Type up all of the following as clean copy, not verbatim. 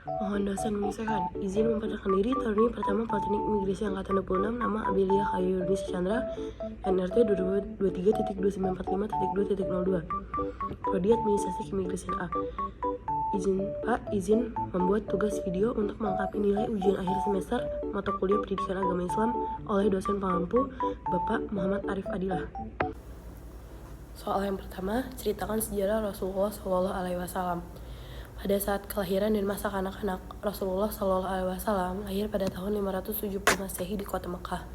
Mohon dosen mengisahkan. Izin memperkenalkan diri, Taruni Pertama Politeknik Imigrasi Angkatan 26, nama Abelia Kayu Yunisa Chandra, NRT 2023.2945.2.02. Prodi Administrasi Keimigrasian A. Izin membuat tugas video untuk melengkapi nilai ujian akhir semester mata kuliah Pendidikan Agama Islam oleh dosen pengampu Bapak Muhammad Arif Adilah. Soal yang pertama, ceritakan sejarah Rasulullah SAW. Pada saat kelahiran dan masa kanak-kanak, Rasulullah SAW lahir pada tahun 570 Masehi di kota Mekah,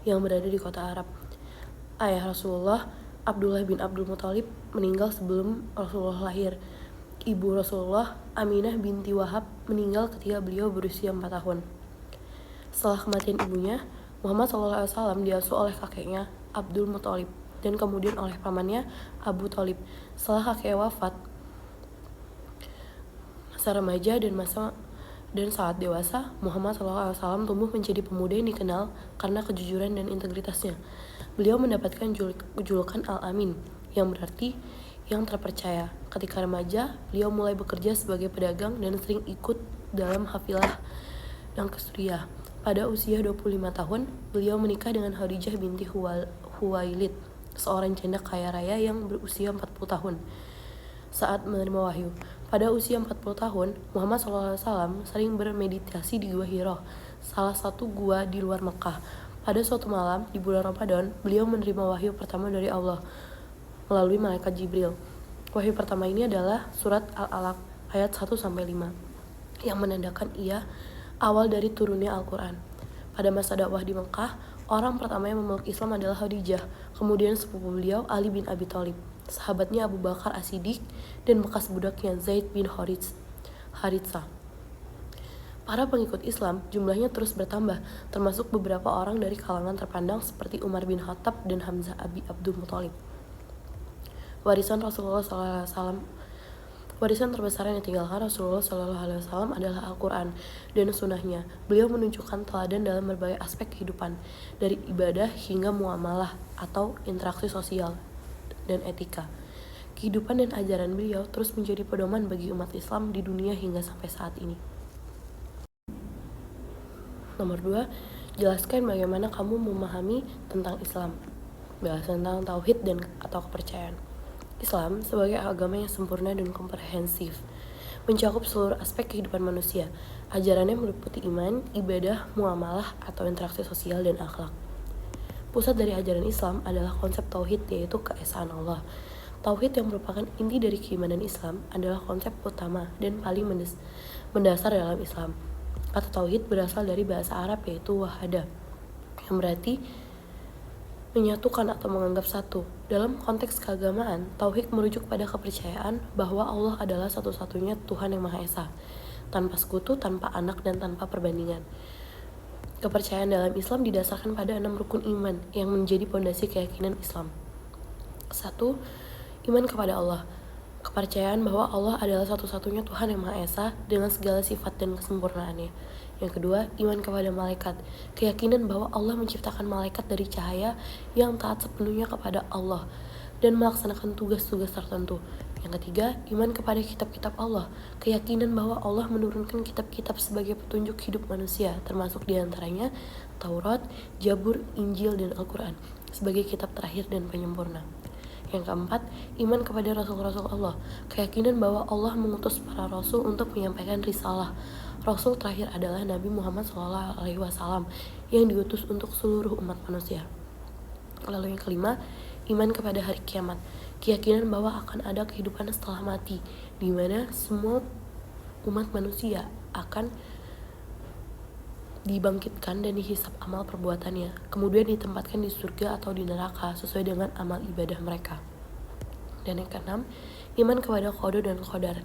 yang berada di kota Arab. Ayah Rasulullah, Abdullah bin Abdul Muthalib, meninggal sebelum Rasulullah lahir. Ibu Rasulullah, Aminah binti Wahab, meninggal ketika beliau berusia 4 tahun. Setelah kematian ibunya, Muhammad SAW diasuh oleh kakeknya, Abdul Muthalib, dan kemudian oleh pamannya, Abu Thalib. Setelah kakeknya wafat, masa remaja dan saat dewasa, Muhammad SAW tumbuh menjadi pemuda yang dikenal karena kejujuran dan integritasnya. Beliau mendapatkan julukan Al-Amin, yang berarti yang terpercaya. Ketika remaja, beliau mulai bekerja sebagai pedagang dan sering ikut dalam hafilah dan kesuriah. Pada usia 25 tahun, beliau menikah dengan Khadijah binti Huwailid, seorang janda kaya raya yang berusia 40 tahun. Saat menerima wahyu, pada usia 40 tahun, Muhammad SAW sering bermeditasi di Gua Hiro, salah satu gua di luar Mekah. Pada suatu malam di bulan Ramadan, beliau menerima wahyu pertama dari Allah melalui malaikat Jibril. Wahyu pertama ini adalah surat Al-Alaq ayat 1-5 yang menandakan ia awal dari turunnya Al-Quran. Pada masa dakwah di Mekah, orang pertama yang memeluk Islam adalah Khadijah, kemudian sepupu beliau Ali bin Abi Thalib, sahabatnya Abu Bakar As-Siddiq, dan bekas budaknya Zaid bin Haritsah. Para pengikut Islam jumlahnya terus bertambah, termasuk beberapa orang dari kalangan terpandang seperti Umar bin Khattab dan Hamzah Abi Abdul Muthalib. Warisan Rasulullah SAW, warisan terbesar yang ditinggalkan Rasulullah SAW adalah Al-Quran dan Sunnahnya. Beliau menunjukkan teladan dalam berbagai aspek kehidupan, dari ibadah hingga muamalah atau interaksi sosial dan etika. Kehidupan dan ajaran beliau terus menjadi pedoman bagi umat Islam di dunia hingga sampai saat ini. Nomor 2, jelaskan bagaimana kamu memahami tentang Islam. Bahas tentang tauhid dan atau kepercayaan. Islam sebagai agama yang sempurna dan komprehensif, mencakup seluruh aspek kehidupan manusia. Ajarannya meliputi iman, ibadah, muamalah atau interaksi sosial dan akhlak. Pusat dari ajaran Islam adalah konsep tauhid, yaitu keesaan Allah. Tauhid yang merupakan inti dari keimanan Islam adalah konsep utama dan paling mendasar dalam Islam. Kata tauhid berasal dari bahasa Arab yaitu wahada, yang berarti menyatukan atau menganggap satu. Dalam konteks keagamaan, tauhid merujuk pada kepercayaan bahwa Allah adalah satu-satunya Tuhan yang Maha Esa, tanpa sekutu, tanpa anak, dan tanpa perbandingan. Kepercayaan dalam Islam didasarkan pada 6 rukun iman yang menjadi pondasi keyakinan Islam. 1. Iman kepada Allah. Kepercayaan bahwa Allah adalah satu-satunya Tuhan yang Maha Esa dengan segala sifat dan kesempurnaannya. Yang kedua, iman kepada malaikat. Keyakinan bahwa Allah menciptakan malaikat dari cahaya yang taat sepenuhnya kepada Allah dan melaksanakan tugas-tugas tertentu. Yang ketiga, iman kepada kitab-kitab Allah. Keyakinan bahwa Allah menurunkan kitab-kitab sebagai petunjuk hidup manusia, termasuk diantaranya Taurat, Jabur, Injil, dan Al-Quran sebagai kitab terakhir dan penyempurna. Yang keempat, iman kepada Rasul-Rasul Allah. Keyakinan bahwa Allah mengutus para Rasul untuk menyampaikan risalah. Rasul terakhir adalah Nabi Muhammad SAW yang diutus untuk seluruh umat manusia. Lalu yang kelima, iman kepada hari kiamat. Keyakinan bahwa akan ada kehidupan setelah mati, di mana semua umat manusia akan dibangkitkan dan dihisap amal perbuatannya, kemudian ditempatkan di surga atau di neraka sesuai dengan amal ibadah mereka. Dan yang keenam, iman kepada qada dan qadar.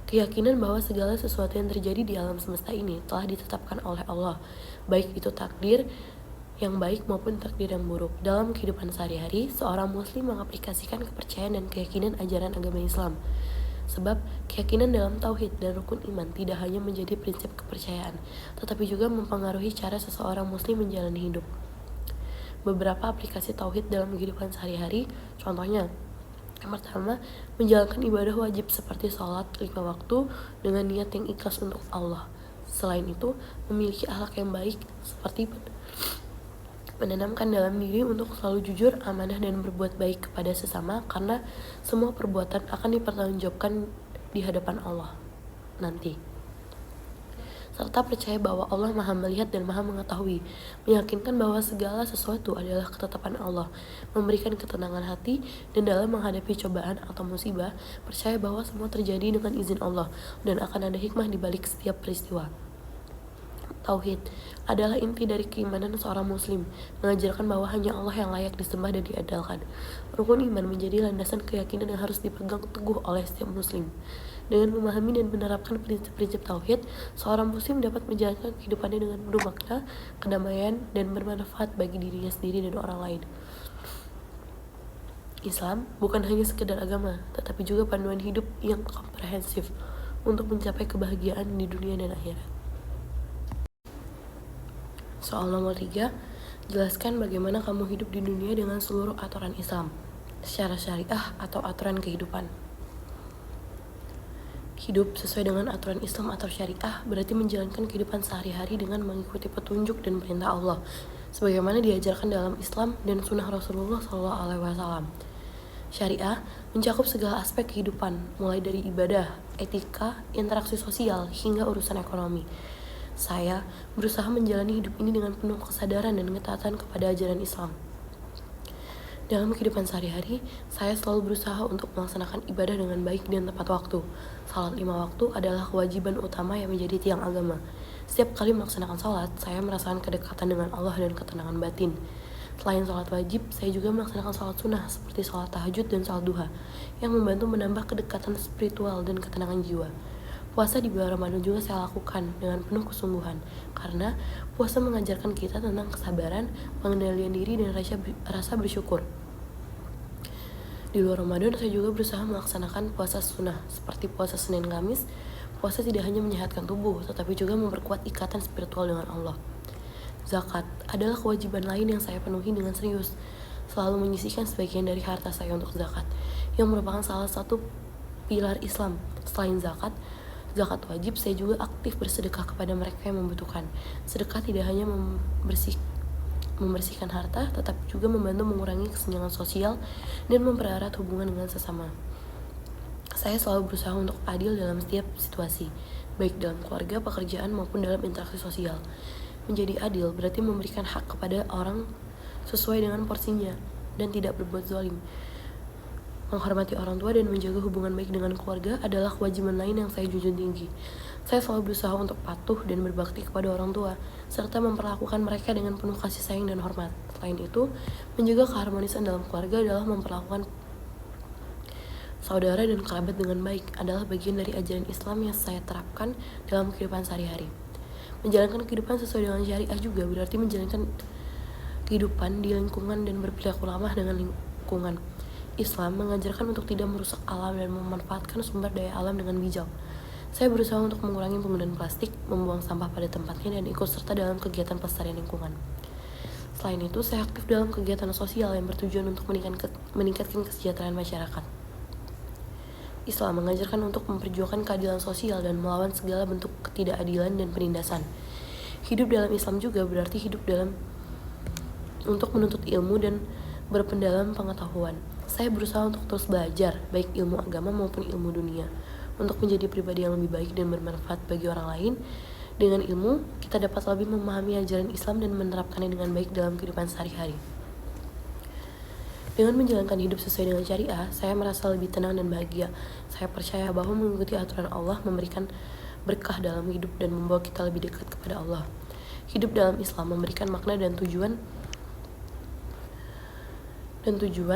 Keyakinan bahwa segala sesuatu yang terjadi di alam semesta ini telah ditetapkan oleh Allah, baik itu takdir yang baik maupun takdir yang buruk. Dalam kehidupan sehari-hari, seorang muslim mengaplikasikan kepercayaan dan keyakinan ajaran agama Islam. Sebab keyakinan dalam tauhid dan rukun iman tidak hanya menjadi prinsip kepercayaan, tetapi juga mempengaruhi cara seseorang muslim menjalani hidup. Beberapa aplikasi tauhid dalam kehidupan sehari-hari, contohnya Yang pertama, menjalankan ibadah wajib seperti sholat 5 waktu dengan niat yang ikhlas untuk Allah. Selain itu, memiliki akhlak yang baik seperti menanamkan dalam diri untuk selalu jujur, amanah, dan berbuat baik kepada sesama, karena semua perbuatan akan dipertanggungjawabkan di hadapan Allah nanti. Serta percaya bahwa Allah Maha Melihat dan Maha Mengetahui, meyakinkan bahwa segala sesuatu adalah ketetapan Allah, memberikan ketenangan hati, dan dalam menghadapi cobaan atau musibah, percaya bahwa semua terjadi dengan izin Allah, dan akan ada hikmah di balik setiap peristiwa. Tauhid adalah inti dari keimanan seorang muslim, mengajarkan bahwa hanya Allah yang layak disembah dan diandalkan. Rukun iman menjadi landasan keyakinan yang harus dipegang teguh oleh setiap muslim. Dengan memahami dan menerapkan prinsip-prinsip tauhid, seorang muslim dapat menjalankan kehidupannya dengan penuh makna, kedamaian, dan bermanfaat bagi dirinya sendiri dan orang lain. Islam bukan hanya sekedar agama, tetapi juga panduan hidup yang komprehensif untuk mencapai kebahagiaan di dunia dan akhirat. Soal nomor 3, jelaskan bagaimana kamu hidup di dunia dengan seluruh aturan Islam, secara syariah atau aturan kehidupan. Hidup sesuai dengan aturan Islam atau syariah berarti menjalankan kehidupan sehari-hari dengan mengikuti petunjuk dan perintah Allah, sebagaimana diajarkan dalam Islam dan sunnah Rasulullah SAW. Syariah mencakup segala aspek kehidupan, mulai dari ibadah, etika, interaksi sosial, hingga urusan ekonomi. Saya berusaha menjalani hidup ini dengan penuh kesadaran dan ketaatan kepada ajaran Islam. Dalam kehidupan sehari-hari, saya selalu berusaha untuk melaksanakan ibadah dengan baik dan tepat waktu. Salat 5 waktu adalah kewajiban utama yang menjadi tiang agama. Setiap kali melaksanakan salat, saya merasakan kedekatan dengan Allah dan ketenangan batin. Selain salat wajib, saya juga melaksanakan salat sunnah seperti salat tahajud dan salat duha, yang membantu menambah kedekatan spiritual dan ketenangan jiwa. Puasa di bulan Ramadan juga saya lakukan dengan penuh kesungguhan, karena puasa mengajarkan kita tentang kesabaran, pengendalian diri, dan rasa bersyukur. Di luar Ramadan, saya juga berusaha melaksanakan puasa sunnah, seperti puasa Senin Kamis. Puasa tidak hanya menyehatkan tubuh, tetapi juga memperkuat ikatan spiritual dengan Allah. Zakat adalah kewajiban lain yang saya penuhi dengan serius, selalu menyisihkan sebagian dari harta saya untuk zakat, yang merupakan salah satu pilar Islam. Selain zakat wajib, saya juga aktif bersedekah kepada mereka yang membutuhkan. Sedekah tidak hanya membersihkan harta, tetapi juga membantu mengurangi kesenjangan sosial dan mempererat hubungan dengan sesama. Saya selalu berusaha untuk adil dalam setiap situasi, baik dalam keluarga, pekerjaan, maupun dalam interaksi sosial. Menjadi adil berarti memberikan hak kepada orang sesuai dengan porsinya dan tidak berbuat zalim. Menghormati orang tua dan menjaga hubungan baik dengan keluarga adalah kewajiban lain yang saya junjung tinggi. Saya selalu berusaha untuk patuh dan berbakti kepada orang tua, serta memperlakukan mereka dengan penuh kasih sayang dan hormat. Selain itu, menjaga keharmonisan dalam keluarga adalah memperlakukan saudara dan kerabat dengan baik adalah bagian dari ajaran Islam yang saya terapkan dalam kehidupan sehari-hari. Menjalankan kehidupan sesuai dengan syariah juga berarti menjalankan kehidupan di lingkungan dan berperilaku ramah dengan lingkungan. Islam mengajarkan untuk tidak merusak alam dan memanfaatkan sumber daya alam dengan bijak. Saya berusaha untuk mengurangi penggunaan plastik, membuang sampah pada tempatnya, dan ikut serta dalam kegiatan pelestarian lingkungan. Selain itu, saya aktif dalam kegiatan sosial yang bertujuan untuk meningkatkan kesejahteraan masyarakat. Islam mengajarkan untuk memperjuangkan keadilan sosial dan melawan segala bentuk ketidakadilan dan penindasan. Hidup dalam Islam juga berarti hidup dalam untuk menuntut ilmu dan berpendalam pengetahuan. Saya berusaha untuk terus belajar, baik ilmu agama maupun ilmu dunia, untuk menjadi pribadi yang lebih baik dan bermanfaat bagi orang lain. Dengan ilmu, kita dapat lebih memahami ajaran Islam dan menerapkannya dengan baik dalam kehidupan sehari-hari. Dengan menjalankan hidup sesuai dengan syariah, saya merasa lebih tenang dan bahagia. Saya percaya bahwa mengikuti aturan Allah memberikan berkah dalam hidup dan membawa kita lebih dekat kepada Allah. Hidup dalam Islam memberikan makna dan tujuan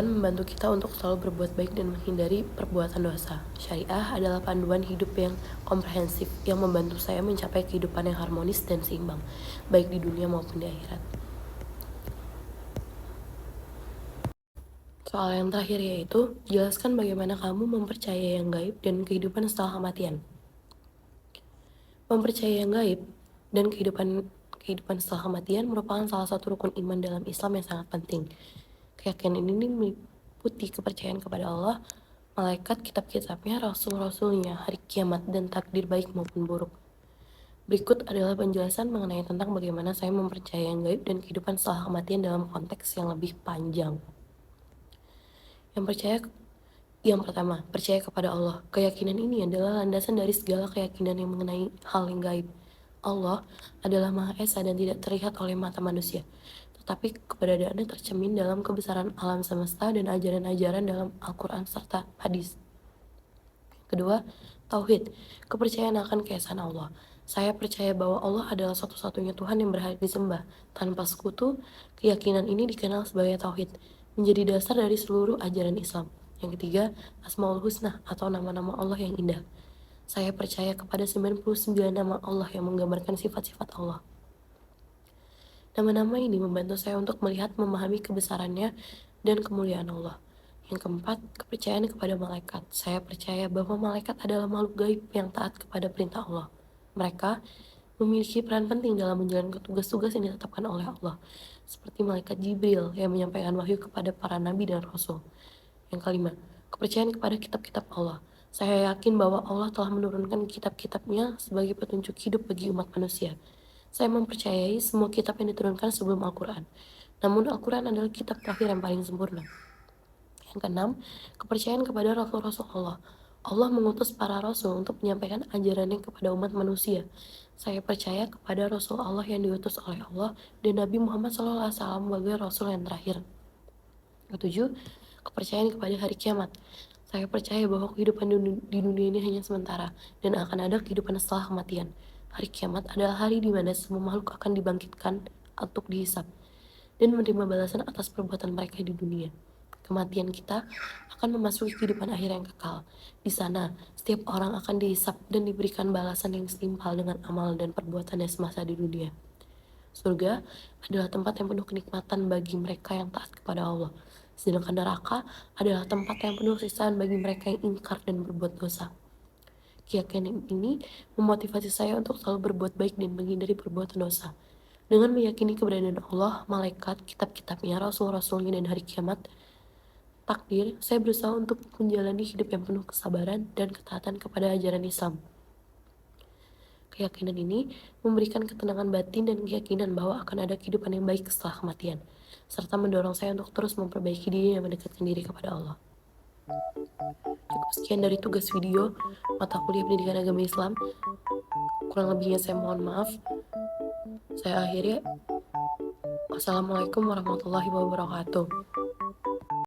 membantu kita untuk selalu berbuat baik dan menghindari perbuatan dosa. Syariah adalah panduan hidup yang komprehensif yang membantu saya mencapai kehidupan yang harmonis dan seimbang, baik di dunia maupun di akhirat. Soal yang terakhir yaitu, jelaskan bagaimana kamu mempercayai yang gaib dan kehidupan setelah kematian. Mempercayai yang gaib dan kehidupan setelah kematian merupakan salah satu rukun iman dalam Islam yang sangat penting. Keyakinan ini meliputi kepercayaan kepada Allah, malaikat, kitab-kitabnya, rasul-rasulnya, hari kiamat, dan takdir baik maupun buruk. Berikut adalah penjelasan mengenai tentang bagaimana saya mempercayai yang gaib dan kehidupan setelah kematian dalam konteks yang lebih panjang. Yang percaya Yang pertama, percaya kepada Allah. Keyakinan ini adalah landasan dari segala keyakinan yang mengenai hal yang gaib. Allah adalah Maha Esa dan tidak terlihat oleh mata manusia, tetapi keberadaannya tercermin dalam kebesaran alam semesta dan ajaran-ajaran dalam Al-Quran serta hadis. Kedua, tauhid, kepercayaan akan keesaan Allah. Saya percaya bahwa Allah adalah satu-satunya Tuhan yang berhak disembah, tanpa sekutu. Keyakinan ini dikenal sebagai tauhid, menjadi dasar dari seluruh ajaran Islam. Yang ketiga, Asmaul Husna atau nama-nama Allah yang indah. Saya percaya kepada 99 nama Allah yang menggambarkan sifat-sifat Allah. Nama-nama ini membantu saya untuk melihat, memahami kebesarannya dan kemuliaan Allah. Yang keempat, kepercayaan kepada malaikat. Saya percaya bahwa malaikat adalah makhluk gaib yang taat kepada perintah Allah. Mereka memiliki peran penting dalam menjalankan tugas-tugas yang ditetapkan oleh Allah, seperti malaikat Jibril yang menyampaikan wahyu kepada para nabi dan rasul. Yang kelima, kepercayaan kepada kitab-kitab Allah. Saya yakin bahwa Allah telah menurunkan kitab-kitabnya sebagai petunjuk hidup bagi umat manusia. Saya mempercayai semua kitab yang diturunkan sebelum Al-Quran. Namun Al-Quran adalah kitab terakhir yang paling sempurna. Yang keenam, kepercayaan kepada Rasul-Rasul Allah. Allah mengutus para Rasul untuk menyampaikan ajarannya kepada umat manusia. Saya percaya kepada Rasul Allah yang diutus oleh Allah dan Nabi Muhammad SAW sebagai Rasul yang terakhir. Ketujuh, kepercayaan kepada hari kiamat. Saya percaya bahwa kehidupan di dunia ini hanya sementara dan akan ada kehidupan setelah kematian. Hari kiamat adalah hari di mana semua makhluk akan dibangkitkan untuk dihisap dan menerima balasan atas perbuatan mereka di dunia. Kematian kita akan memasuki kehidupan akhir yang kekal. Di sana, setiap orang akan dihisap dan diberikan balasan yang setimpal dengan amal dan perbuatannya semasa di dunia. Surga adalah tempat yang penuh kenikmatan bagi mereka yang taat kepada Allah. Sedangkan neraka adalah tempat yang penuh siksaan bagi mereka yang ingkar dan berbuat dosa. Keyakinan ini memotivasi saya untuk selalu berbuat baik dan menghindari perbuatan dosa. Dengan meyakini keberadaan Allah, malaikat, kitab-kitabnya, rasul-rasulnya, dan hari kiamat, takdir, saya berusaha untuk menjalani hidup yang penuh kesabaran dan ketaatan kepada ajaran Islam. Keyakinan ini memberikan ketenangan batin dan keyakinan bahwa akan ada kehidupan yang baik setelah kematian, serta mendorong saya untuk terus memperbaiki diri dan mendekatkan diri kepada Allah. Cukup sekian dari tugas video mata kuliah pendidikan agama Islam. Kurang lebihnya saya mohon maaf. Saya akhiri. Wassalamualaikum warahmatullahi wabarakatuh.